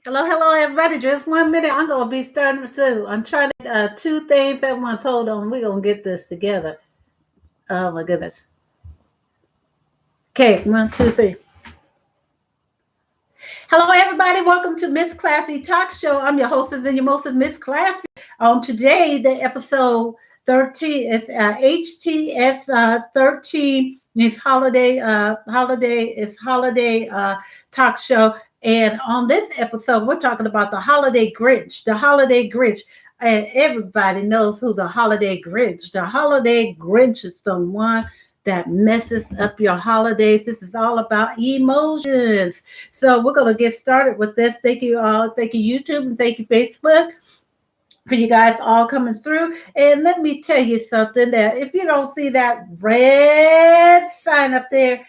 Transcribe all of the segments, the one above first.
Hello, hello, everybody. Just 1 minute. I'm gonna be starting soon. I'm trying to two things at once. Hold on, we're gonna get this together. Oh my goodness. Okay, one, two, three. Hello, everybody. Welcome to Miss Classy Talk Show. I'm your hostess and your mostest, Miss Classy. On today, the episode 13 is HTS 13. It's holiday talk show. And on this episode, we're talking about the holiday Grinch. The holiday Grinch. And everybody knows who the holiday Grinch. The holiday Grinch is the one that messes up your holidays. This is all about emotions. So we're going to get started with this. Thank you all. Thank you, YouTube, and thank you, Facebook, for you guys all coming through. And let me tell you something that if you don't see that red sign up there,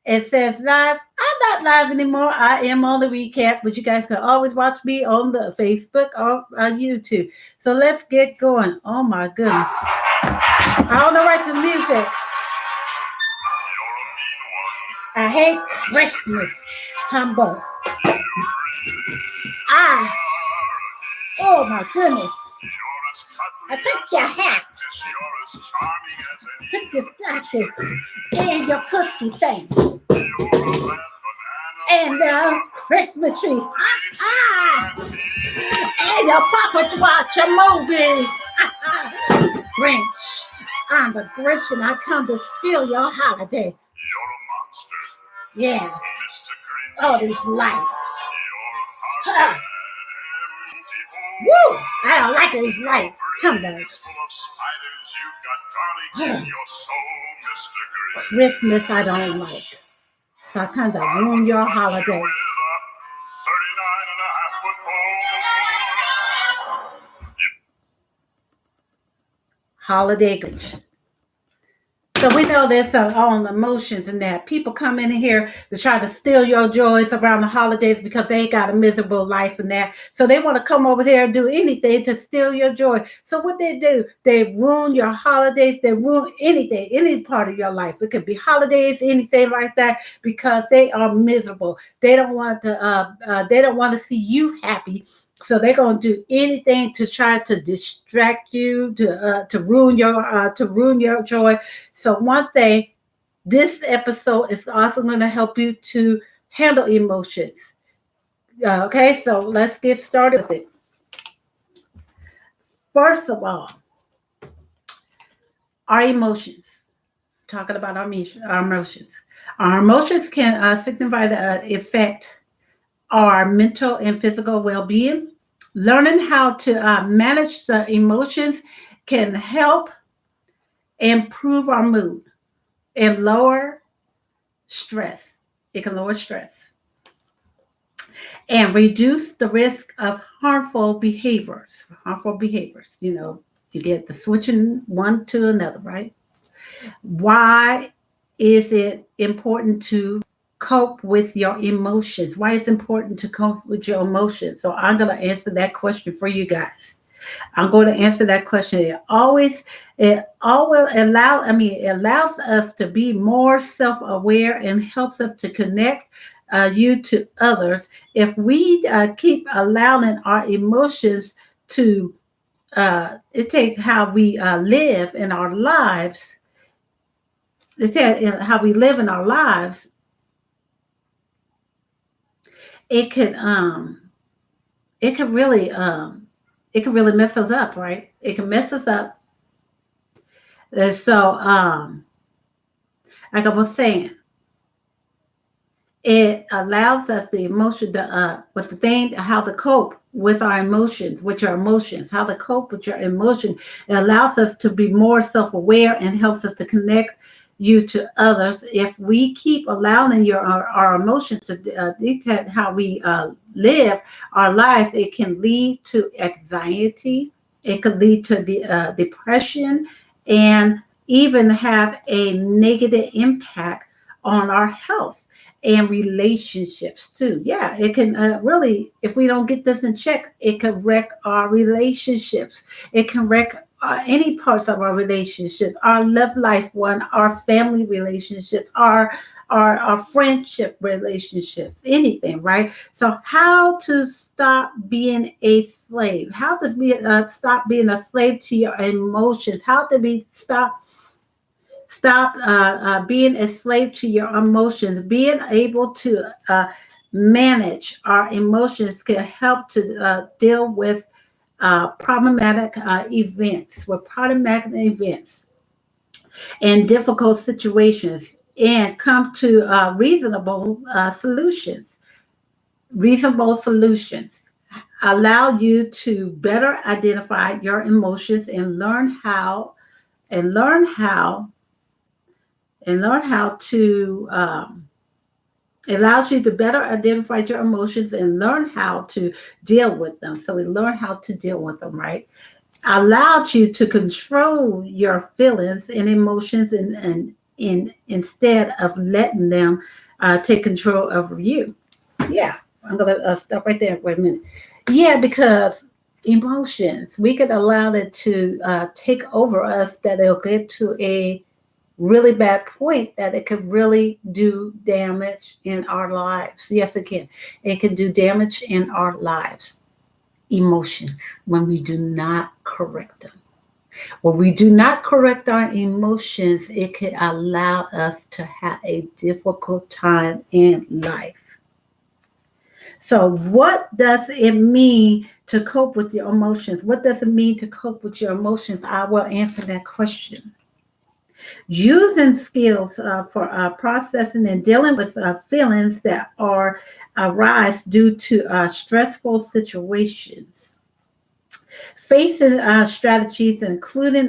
it says live. I'm not live anymore. I am on the recap, but you guys can always watch me on the Facebook or YouTube. So let's get going. Oh my goodness. I don't know write the music. I hate Christmas humbug. Oh my goodness. I took your hat, took your stocking, and your cookie thing, and the Christmas tree, and your pockets watch a movie. Grinch. I'm the Grinch and I come to steal your holiday. Yeah. All these lights. Huh. Woo! I don't like these lights. Humbugs. Christmas I don't like. So I kind of ruin your holiday. Holiday Grinch. So we know there's all emotions in that. People come in here to try to steal your joys around the holidays because they ain't got a miserable life in that. So they want to come over here and do anything to steal your joy. So what they do, they ruin your holidays. They ruin anything, any part of your life. It could be holidays, anything like that, because they are miserable. They don't want to. They don't want to see you happy. So they're going to do anything to try to distract you, to ruin your joy. So one thing, this episode is also going to help you to handle emotions. Okay, so let's get started with it. First of all, our emotions. Talking about our emotions. Our emotions can signify the effect our mental and physical well-being. Learning how to manage the emotions can help improve our mood and lower stress. It can lower stress and reduce the risk of harmful behaviors. You get the switching one to another, right? Why is it important to cope with your emotions? Why it's important to cope with your emotions? So I'm going to answer that question for you guys. I'm going to answer that question. It always allows us to be more self-aware and helps us to connect you to others. If we keep allowing our emotions to it takes how we live in our lives. It's how we live in our lives. It can it can really it can really mess us up, right? It can mess us up. And so like I was saying, it allows us the emotion to with the thing how to cope with our emotions, with your emotions, how to cope with your emotion. It allows us to be more self-aware and helps us to connect you to others. If we keep allowing our emotions to dictate how we live our life, it can lead to anxiety. It could lead to depression and even have a negative impact on our health and relationships too. Yeah, it can really, if we don't get this in check, it can wreck our relationships. It can wreck any parts of our relationships, our love life one, our family relationships, our friendship relationships, anything, right? So how to stop being a slave? How to stop being a slave to your emotions? How to be stop being a slave to your emotions? Being able to manage our emotions can help to deal with problematic events and difficult situations, and come to reasonable solutions. Allow you to better identify your emotions and learn how and learn how to allows you to better identify your emotions and learn how to deal with them. So we learn how to deal with them, right? Allows you to control your feelings and emotions, and instead of letting them take control over you. Yeah, I'm gonna stop right there for a minute. Yeah, because emotions, we could allow it to take over us, that it'll get to a really bad point that it could really do damage in our lives. Yes, it can. It can do damage in our lives. Emotions, when we do not correct them. When we do not correct our emotions, it can allow us to have a difficult time in life. So, what does it mean to cope with your emotions? What does it mean to cope with your emotions? I will answer that question. Using skills for processing and dealing with feelings that are arise due to stressful situations. Facing strategies including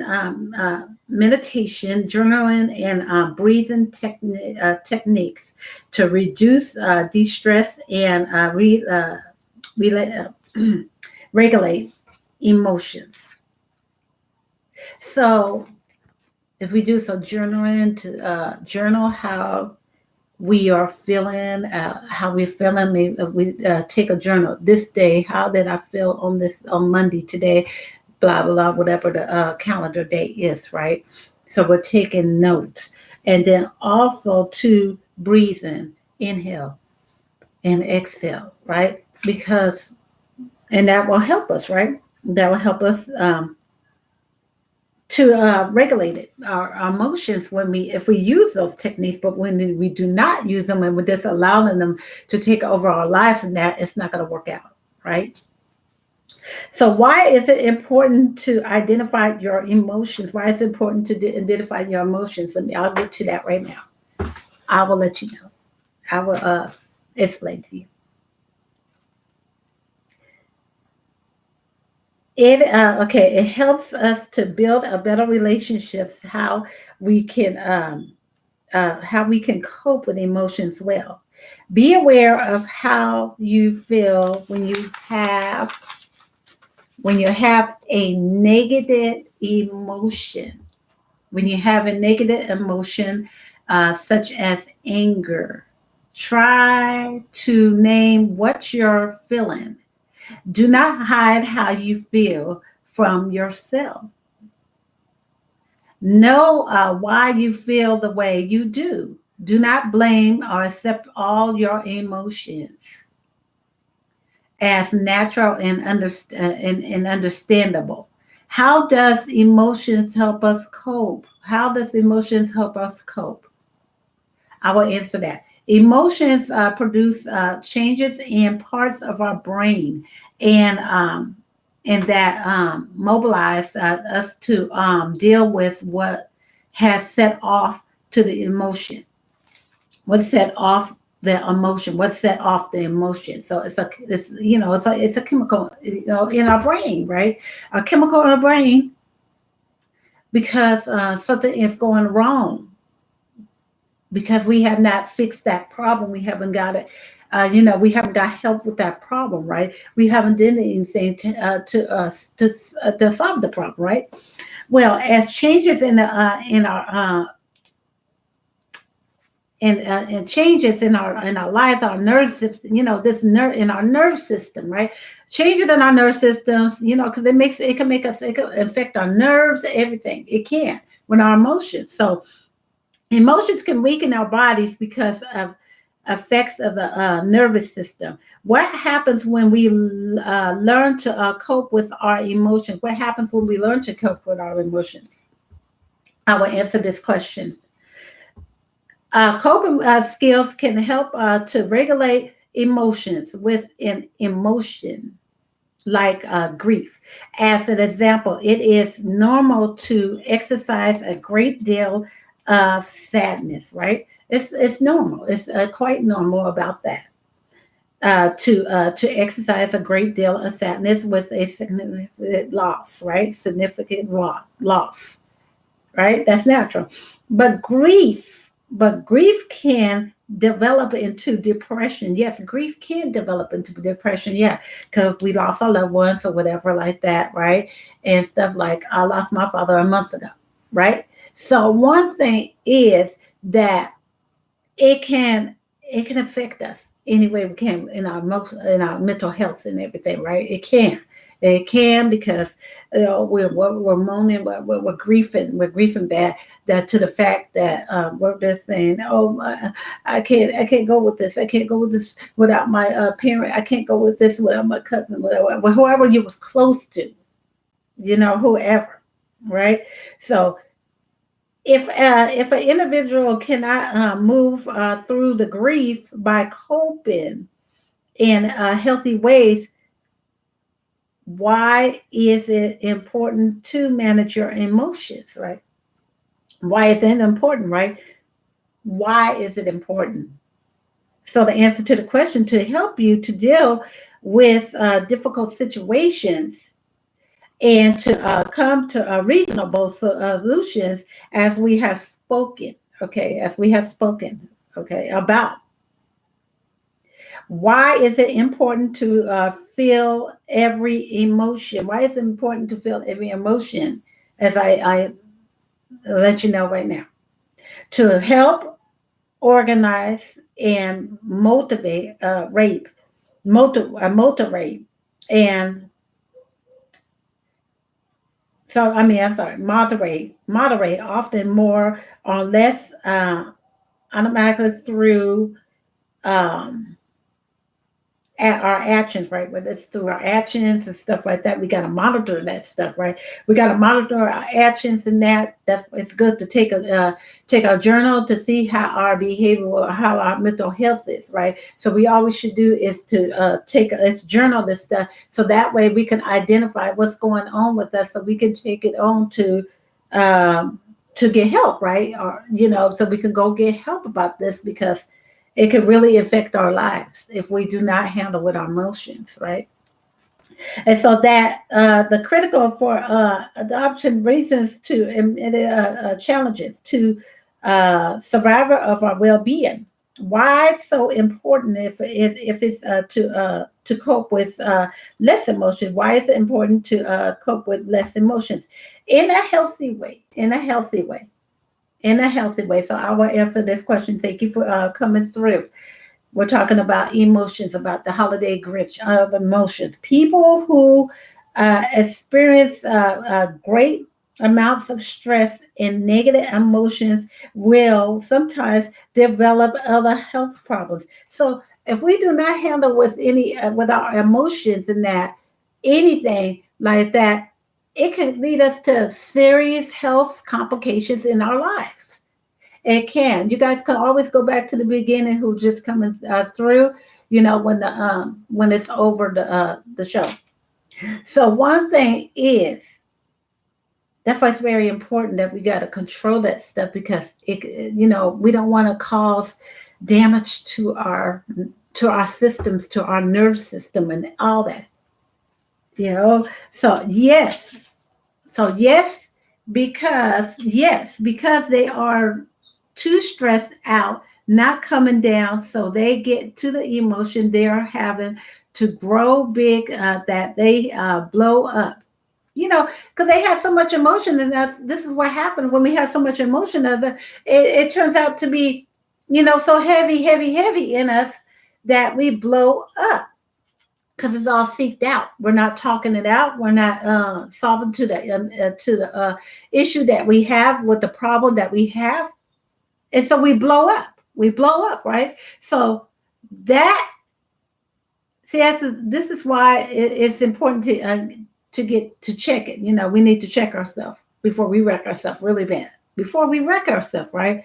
meditation, journaling, and breathing techniques to reduce de-stress and rela- regulate emotions. So if we do so, journaling to journal how we're feeling. Maybe we take a journal. This day, how did I feel on Monday today? Blah blah, whatever the calendar day is, right? So we're taking notes, and then also to breathing, inhale and exhale, right? Because and that will help us, right? That will help us. To regulate it, our emotions, when we if we use those techniques, but when we do not use them and we're just allowing them to take over our lives, and that it's not going to work out, right? So why is it important to identify your emotions? Why is it important to identify your emotions? I'll get to that right now. I will let you know. I will explain to you. It helps us to build a better relationship, how we can cope with emotions well. Be aware of how you feel when you have a negative emotion. When you have a negative emotion, such as anger, try to name what you're feeling. Do not hide how you feel from yourself. Know why you feel the way you do. Do not blame or accept all your emotions as natural and understandable. How does emotions help us cope? How does emotions help us cope? I will answer that. Emotions produce changes in parts of our brain, and that mobilize us to deal with what has set off to the emotion. What set off the emotion? What set off the emotion? So it's a chemical, in our brain, right? A chemical in our brain, because something is going wrong, because we have not fixed that problem. We haven't got it. We haven't got help with that problem, right? We haven't done anything to solve the problem, right? Well, as changes and changes in our lives, our nerve system, this nerve in our nerve system, right? Changes in our nerve systems, because it can affect our nerves, everything. It can with our emotions. So emotions can weaken our bodies because of effects of the nervous system. What happens when we learn to cope with our emotions? What happens when we learn to cope with our emotions? I will answer this question. Coping skills can help to regulate emotions with an emotion like grief. As an example, it is normal to exercise a great deal of sadness, right? It's normal. It's quite normal about that. To exercise a great deal of sadness with a significant loss, right? Significant loss, right? That's natural. But grief can develop into depression. Yes, grief can develop into depression. Yeah, because we lost our loved ones or whatever like that, right? And stuff like I lost my father a month ago, right? So one thing is that it can it can affect us any way we can in our in our mental health and everything, right? It can because we're moaning, we're grieving bad that to the fact that we're just saying, oh, I can't go with this, I can't go with this without my parent, I can't go with this without my cousin, whatever, whoever you was close to, whoever, right? So if an individual cannot move through the grief by coping in healthy ways, why is it important to manage your emotions, right? Why is it important, right? Why is it important? So the answer to the question, to help you to deal with difficult situations and to come to reasonable solutions, as we have spoken, about. Why is it important to feel every emotion? Why is it important to feel every emotion? As I let you know right now, to help organize and motivate, and so I'm sorry, moderate often more or less automatically through um, our actions, right? Whether it's through our actions and stuff like that, we got to monitor that stuff, right? We got to monitor our actions, and that's it's good to take a journal to see how our behavior, how our mental health is, right? So we always should do is to let's journal this stuff, so that way we can identify what's going on with us, so we can take it on to get help, right? Or so we can go get help about this, because it could really affect our lives if we do not handle with our emotions, right? And so that the critical for adoption reasons to challenges to survivor of our well-being. Why it's so important if it's to cope with less emotions? Why is it important to cope with less emotions in a healthy way? So I will answer this question. Thank you for coming through. We're talking about emotions, about the holiday Grinch of emotions. People who experience great amounts of stress and negative emotions will sometimes develop other health problems. So if we do not handle with our emotions and that anything like that, it can lead us to serious health complications in our lives. It can. You guys can always go back to the beginning, who just coming through. When it's over the show. So one thing is, that's why it's very important that we got to control that stuff, because we don't want to cause damage to our systems, to our nerve system, and all that. So yes, because they are too stressed out, not coming down, so they get to the emotion they are having to grow big, that they blow up. Because they have so much emotion, and this is what happens when we have so much emotion. It turns out to be so heavy, heavy, heavy in us that we blow up because it's all seeked out. We're not talking it out. We're not solving to the issue that we have with the problem that we have, and so we blow up. We blow up, right? So that see, this is why it's important to get to check it. We need to check ourselves before we wreck ourselves really bad. Before we wreck ourselves, right?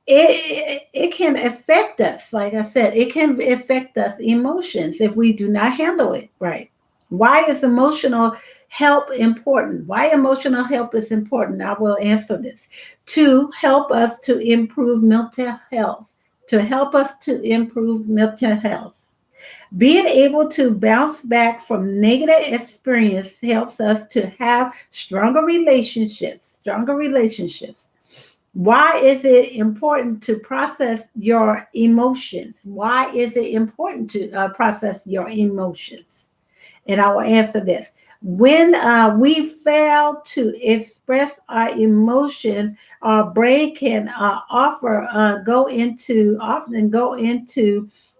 It can affect us. Like I said, it can affect us emotions if we do not handle it right. Why is emotional help important? Why emotional help is important? I will answer this. To help us to improve mental health. To help us to improve mental health. Being able to bounce back from negative experience helps us to have stronger relationships. Stronger relationships. Why is it important to process your emotions? Why is it important to process your emotions? And I will answer this. When we fail to express our emotions, our brain can often go into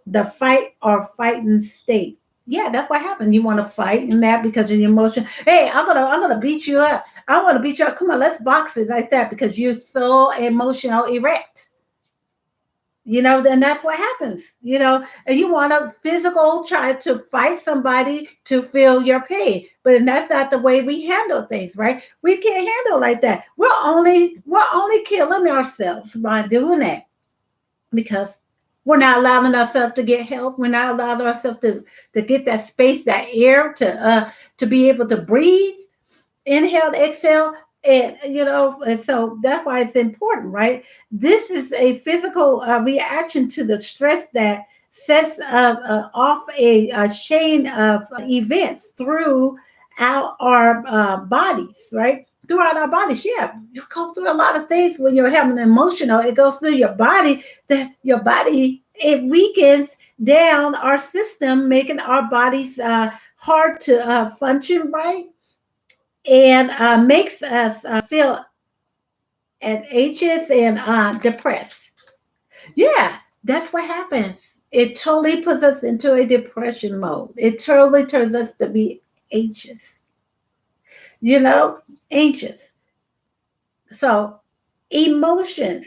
the fight or fighting state. Yeah, that's what happens. You want to fight and that because of your emotion. Hey, I'm gonna beat you up. I want to beat you up. Come on, let's box it like that because you're so emotional erect. Then that's what happens, and you want to physical try to fight somebody to feel your pain. But that's not the way we handle things, right? We can't handle like that. We're only killing ourselves by doing that because we're not allowing ourselves to get help. We're not allowing ourselves to get that space, that air to be able to breathe, inhale, exhale, and so that's why it's important, right? This is a physical reaction to the stress that sets off a chain of events throughout our bodies, right? Throughout our bodies, yeah, you go through a lot of things when you're having an emotional. It goes through your body. That your body it weakens down our system, making our bodies hard to function right and makes us feel anxious and depressed. Yeah, that's what happens. It totally puts us into a depression mode. It totally turns us to be anxious, you know, anxious. So, emotions.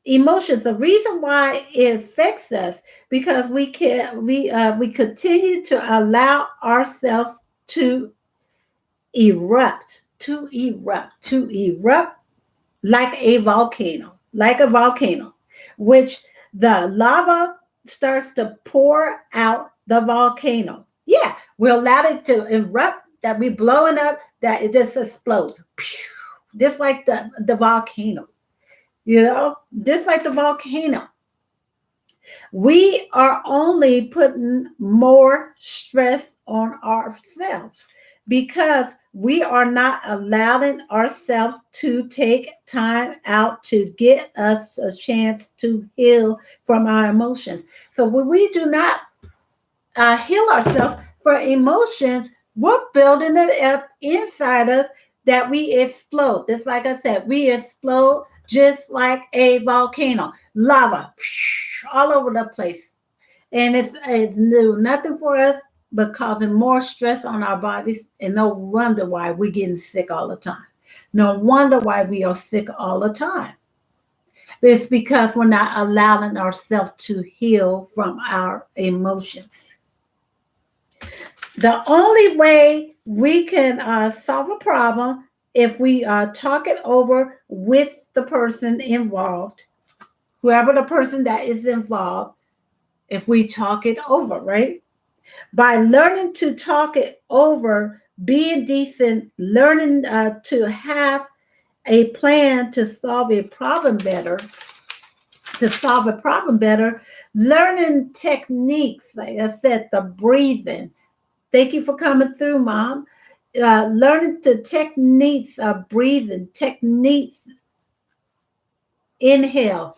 Emotions. The reason why it affects us because we continue to allow ourselves to erupt like a volcano, which the lava starts to pour out the volcano. Yeah, we allow it to erupt, that we blowing up, that it just explodes. Just like the volcano, just like the volcano. We are only putting more stress on ourselves because we are not allowing ourselves to take time out to get us a chance to heal from our emotions. So when we do not heal ourselves for emotions, we're building it up inside us that we explode. Just like I said, we explode just like a volcano, lava all over the place. And it's do nothing for us but causing more stress on our bodies. And no wonder why we're getting sick all the time. No wonder why we are sick all the time. It's because we're not allowing ourselves to heal from our emotions. The only way we can solve a problem if we talk it over with the person involved, whoever the person that is involved, if we talk it over, right? By learning to talk it over, being decent, learning to have a plan to solve a problem better, learning techniques, like I said, the breathing. Thank you for coming through, Mom. Learning the techniques of breathing, techniques, inhale,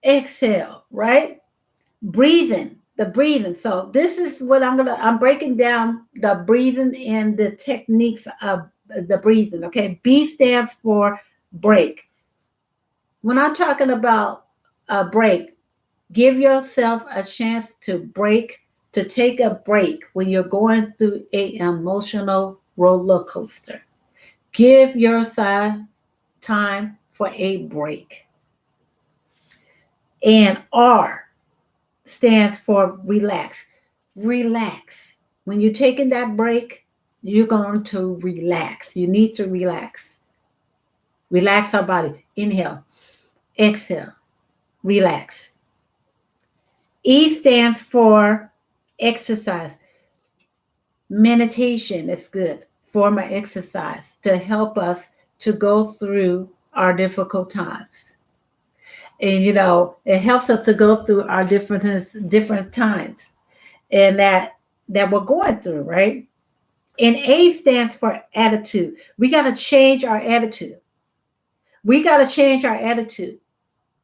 exhale, right? The breathing. So this is what I'm breaking down the breathing and the techniques of the breathing. Okay. B stands for break. When I'm talking about a break. Give yourself a chance to take a break when you're going through an emotional roller coaster. Give yourself time for a break. And R stands for relax. Relax. When you're taking that break, you're going to relax. You need to relax. Relax our body. Inhale, exhale, relax. E stands for exercise. Meditation is good form of exercise to help us to go through our difficult times. And it helps us to go through our different times and that we're going through, right? And A stands for attitude. We got to change our attitude. We got to change our attitude.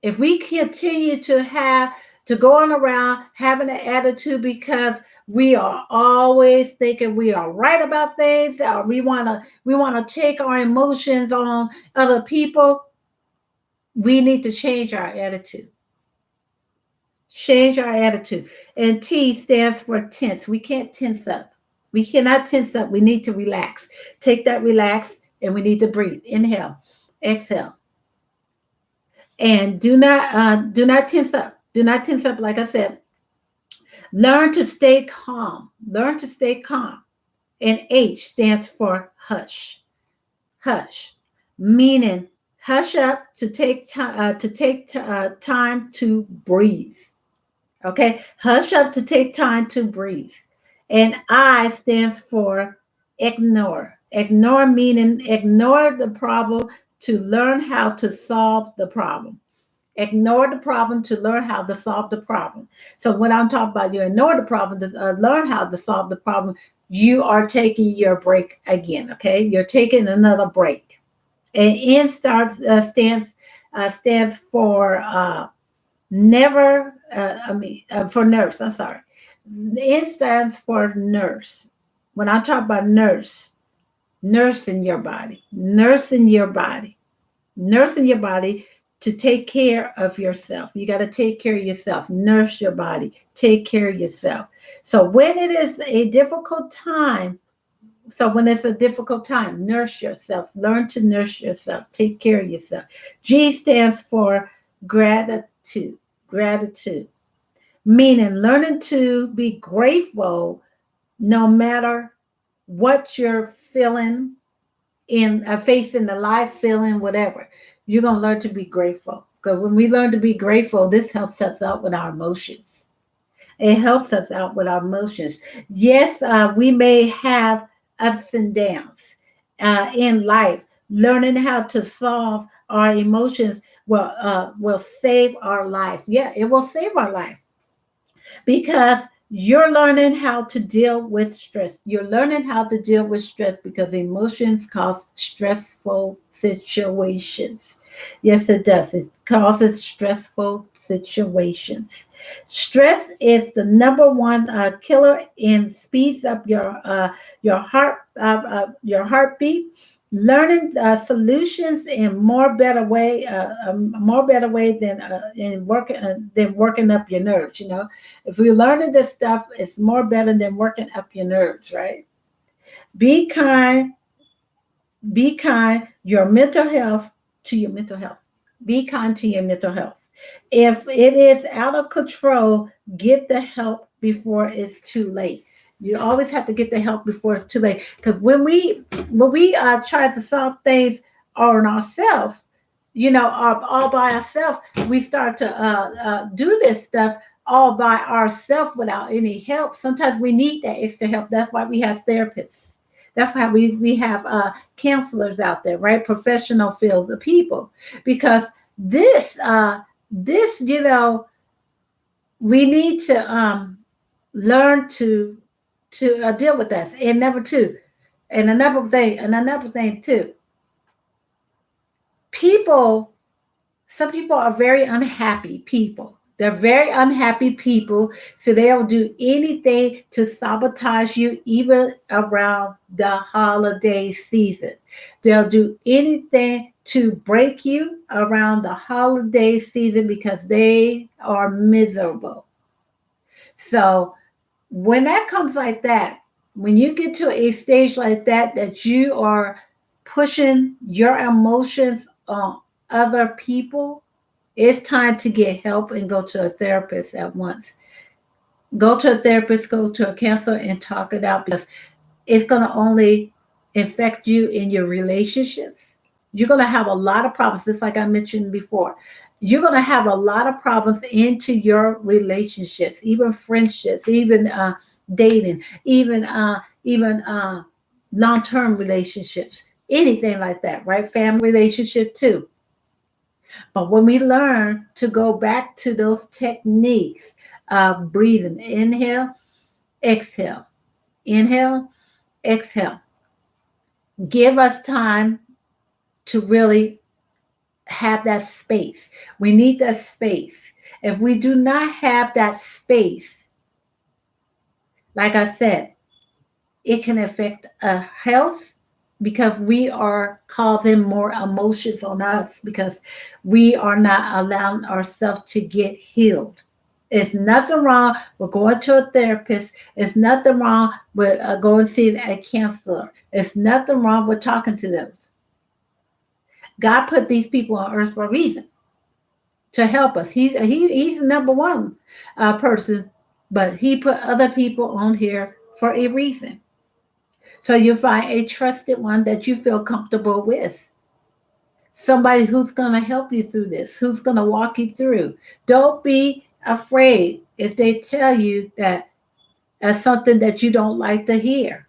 If we continue to go on around having an attitude because we are always thinking we are right about things, or we want to take our emotions on other people, we need to change our attitude. Change our attitude. And T stands for tense. We can't tense up. We cannot tense up. We need to relax. Take that relax, and we need to breathe. Inhale, exhale, and do not tense up. Do not tense up. Like I said, learn to stay calm. Learn to stay calm. And H stands for hush. Hush, meaning hush up to take time time to breathe. Okay, hush up to take time to breathe. And I stands for ignore. Ignore meaning ignore the problem to learn how to solve the problem. Ignore the problem to learn how to solve the problem. So when I'm talking about you ignore the problem to learn how to solve the problem, you are taking your break again. Okay, you're taking another break. And N stands for never. For nurse. I'm sorry. N stands for nurse. When I talk about nurse, nursing your body, nursing your body, nursing your body to take care of yourself. You got to take care of yourself. Nurse your body. Take care of yourself. So when it is a difficult time, nurse yourself. Learn to nurse yourself. Take care of yourself. G stands for gratitude. Gratitude. Meaning learning to be grateful no matter what you're feeling in facing the life, feeling whatever. You're going to learn to be grateful. Because when we learn to be grateful, this helps us out with our emotions. It helps us out with our emotions. Yes, we may have ups and downs in life. Learning how to solve our emotions will save our life. Yeah, it will save our life because you're learning how to deal with stress. You're learning how to deal with stress because emotions cause stressful situations. Yes, it does. It causes stressful situations. Stress is the number one killer and speeds up your heartbeat. Learning solutions in more better way than working up your nerves. If you're learning this stuff, it's more better than working up your nerves, right? Be kind. Be kind. Your mental health to your mental health. Be kind to your mental health. If it is out of control, get the help before it's too late. You always have to get the help before it's too late. Because when we try to solve things on ourselves, all by ourselves, we start to do this stuff all by ourselves without any help. Sometimes we need that extra help. That's why we have therapists. That's why we have counselors out there, right? Professional field of people, because this we need to learn to deal with that. And number two, and another thing too, some people are very unhappy people. They're very unhappy people, so they'll do anything to sabotage you, even around the holiday season. They'll do anything to break you around the holiday season because they are miserable. So when that comes like that, when you get to a stage like that, that you are pushing your emotions on other people, it's time to get help and go to a therapist at once. Go to a therapist, go to a counselor and talk it out because it's going to only affect you in your relationships. You're going to have a lot of problems, just like I mentioned before. You're going to have a lot of problems into your relationships, even friendships, even dating, even long-term relationships, anything like that, right? Family relationship too. But when we learn to go back to those techniques of breathing, inhale, exhale, inhale, exhale, give us time to really have that space. We need that space. If we do not have that space, like I said, it can affect health because we are causing more emotions on us because we are not allowing ourselves to get healed. It's nothing wrong with going to a therapist. It's nothing wrong with going to see a counselor. It's nothing wrong with talking to those. God put these people on earth for a reason to help us. He's the number one person, but he put other people on here for a reason. So you find a trusted one that you feel comfortable with. Somebody who's going to help you through this, who's going to walk you through. Don't be afraid if they tell you that that's something that you don't like to hear.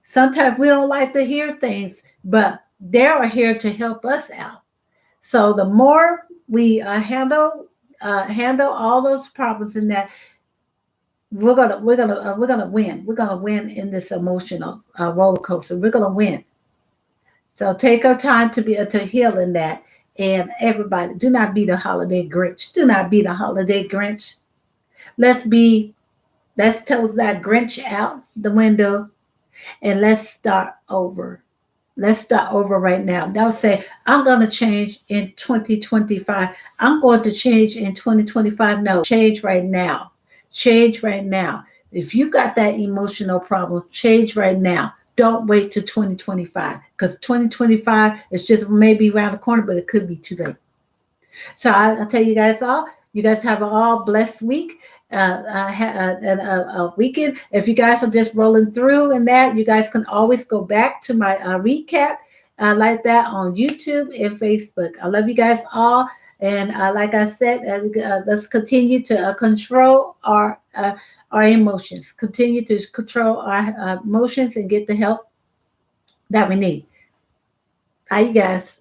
Sometimes we don't like to hear things, but they are here to help us out. So the more we handle all those problems in that, we're gonna win. We're gonna win in this emotional roller coaster. We're gonna win. So take our time to be to heal in that. And everybody, do not be the holiday Grinch. Do not be the holiday Grinch. Let's be. Let's toss that Grinch out the window and let's start over. Let's start over right now. Don't say, I'm going to change in 2025. I'm going to change in 2025. No, change right now. Change right now. If you got that emotional problem, change right now. Don't wait till 2025 because 2025 is just maybe around the corner, but it could be too late. So I'll tell you guys all, you guys have an all blessed week. A weekend. If you guys are just rolling through and that, you guys can always go back to my recap like that on YouTube and Facebook. I love you guys all. And like I said, let's continue to control our emotions. Continue to control our emotions and get the help that we need. Bye, you guys.